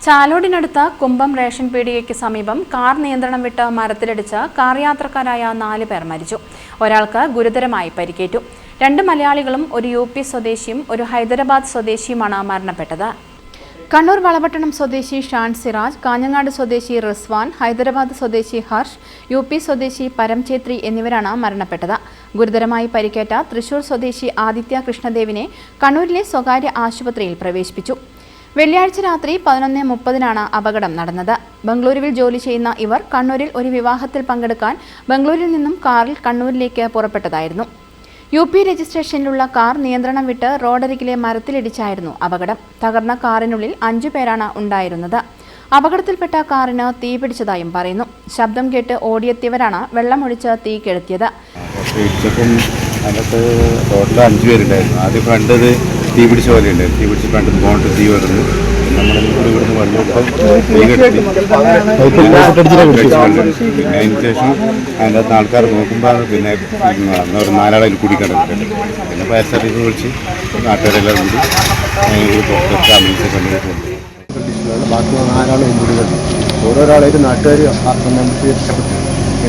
ചാലോടിനടുത്ത Kumbam ration പീടികയ്ക്ക് സമീപം car നിയന്ത്രണം വിട്ട് മരത്തിലിടിച്ച് കാർ യാത്രക്കാരായ 4 പേർ മരിച്ചു. ഒരാൾക്ക് ഗുരുതരമായി പരിക്കേറ്റു. 2 മലയാളികളും ഒരു UP സ്വദേശിയും ഒരു ഹൈദരാബാദ് സ്വദേശിയുമാണ് മരണപ്പെട്ടത്. കണ്ണൂർ വളപട്ടണം സ്വദേശി ഷാൻ സിറാജ്, കാഞ്ഞങ്ങാട് സ്വദേശി റിസ്വാൻ, ഹൈദരാബാദ് സ്വദേശി ഹർഷ്, UP സ്വദേശി പരംചേത്രി എന്നിവരാണ് മരണപ്പെട്ടത്. ഗുരുതരമായി പരിക്കേറ്റ തൃശൂർ സ്വദേശി ആദിത്യ കൃഷ്ണദേവിനെ കണ്ണൂരിലെ സ്വകാര്യ ആശുപത്രിയിൽ പ്രവേശിപ്പിച്ചു. വെള്ളിയാഴ്ച രാത്രി 11:30-നാണ് അപകടം നടന്നത്. ബംഗളൂരുവിൽ ജോലി ചെയ്യുന്ന ഇവർ കണ്ണൂരിൽ ഒരു വിവാഹത്തിൽ പങ്കെടുക്കാൻ ബംഗളൂരിൽ നിന്നും കാറിൽ കണ്ണൂരിലേക്ക് പുറപ്പെട്ടതായിരുന്നു. UP രജിസ്ട്രേഷനിലുള്ള കാർ നിയന്ത്രണം വിട്ട് റോഡരികിലെ മരത്തിലിടിച്ചായിരുന്നു അപകടം. തകർന്ന കാറിനുള്ളിൽ 5 പേരാണ് ഉണ്ടായിരുന്നത്. അപകടത്തിൽപ്പെട്ട കാറിന് തീ പിടിച്ചതായും പറയുന്നു. ശബ്ദം കേട്ട് ഓടിയെത്തിയവരാണ് വെള്ളമൊഴിച്ച് തീ കെടുത്തിയത്. അതിനകത്ത് ടോട്ടൽ 5 പേരുണ്ടായിരുന്നു. ആദ്യം ഫ്രണ്ട് തീ പിടിച്ച പോലെ ഉണ്ടായിരുന്നു. തീ പിടിച്ച് ഫ്രണ്ട് പോകട്ട് തീ വരുന്നു. നമ്മളിവിടെ ഇവിടുന്ന് വെള്ളമൊപ്പം തീ കെട്ടി പിന്നെ അതിന് ശേഷം അതിൻ്റെ അകത്ത് ആൾക്കാർ നോക്കുമ്പോൾ പിന്നെ ഒരു 4 ആളെ കൂടിക്കിടന്നിട്ടുണ്ട്. പിന്നെ ഫയർ സർവീസ് വിളിച്ച് നാട്ടുകാരെല്ലാം കൂടി പുറത്തൊക്കെ ആംബുലൻസ് കണ്ടുകൊണ്ടുണ്ട്. ബാക്കി 4 ആൾ കൂടികളുണ്ട്. ഓരോരാളായിട്ട് നാട്ടുകാർ രക്ഷപ്പെട്ടു.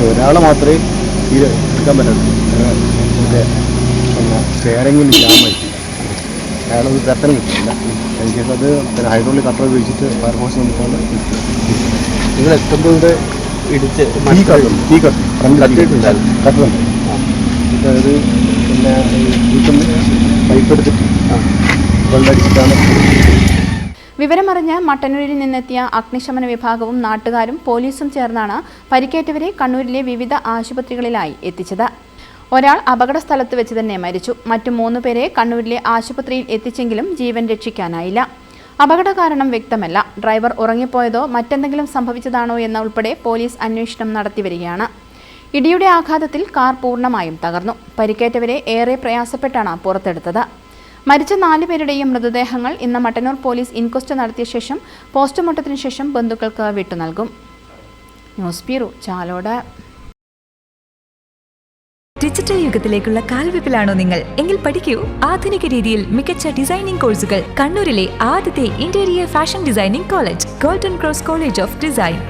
ഒരാളെ മാത്രമേ തീരെ എടുക്കാൻ പറ്റുള്ളൂ. പിന്നെ ഷെയറിങ്ങിൽ ജാമായി അയാളത് തരത്തരം കിട്ടില്ല. എനിക്ക് അത് പിന്നെ ഹൈഡ്രോളിക് കട്ടർ ഉപയോഗിച്ചിട്ട് ഫയർഫോഴ്സ് വന്നിട്ടാണ് നിങ്ങൾ എത്തുമ്പോൾ ഇവിടെ ഇടിച്ച് തീ കട്ടിട്ടുണ്ടായിരുന്നു. കട്ടുന്നുണ്ട്. അത് പിന്നെ വീട്ടിൽ പൈപ്പ് എടുത്തിട്ട് വെള്ളമടിച്ചിട്ടാണ്. വിവരമറിഞ്ഞ് മട്ടന്നൂരിൽ നിന്നെത്തിയ അഗ്നിശമന വിഭാഗവും നാട്ടുകാരും പോലീസും ചേർന്നാണ് പരിക്കേറ്റവരെ കണ്ണൂരിലെ വിവിധ ആശുപത്രികളിലായി എത്തിച്ചത്. ഒരാൾ അപകട സ്ഥലത്ത് വെച്ച് തന്നെ മരിച്ചു. മറ്റു 3 പേരെ കണ്ണൂരിലെ ആശുപത്രിയിൽ എത്തിച്ചെങ്കിലും ജീവൻ രക്ഷിക്കാനായില്ല. അപകട കാരണം വ്യക്തമല്ല. ഡ്രൈവർ ഉറങ്ങിപ്പോയതോ മറ്റെന്തെങ്കിലും സംഭവിച്ചതാണോ എന്ന ഉൾപ്പെടെ പോലീസ് അന്വേഷണം നടത്തിവരികയാണ്. ഇടിയുടെ ആഘാതത്തിൽ കാർ പൂർണ്ണമായും തകർന്നു. പരിക്കേറ്റവരെ ഏറെ പ്രയാസപ്പെട്ടാണ് പുറത്തെടുത്തത്. മരിച്ച 4 പേരുടെയും മൃതദേഹങ്ങൾ ഇന്ന് മട്ടന്നൂർ പോലീസ് ഇൻക്വസ്റ്റ് നടത്തിയ ശേഷം പോസ്റ്റ്മോർട്ടത്തിന് ശേഷം ബന്ധുക്കൾക്ക് വിട്ടുനൽകും. News bureau, Chalode. ഡിജിറ്റൽ യുഗത്തിലേക്കുള്ള കാൽവെപ്പിലാണോ നിങ്ങൾ? എങ്കിൽ പഠിക്കൂ ആധുനിക രീതിയിൽ മികച്ച ഡിസൈനിംഗ് കോഴ്സുകൾ. കണ്ണൂരിലെ ആദ്യത്തെ interior fashion designing college, golden cross college of design.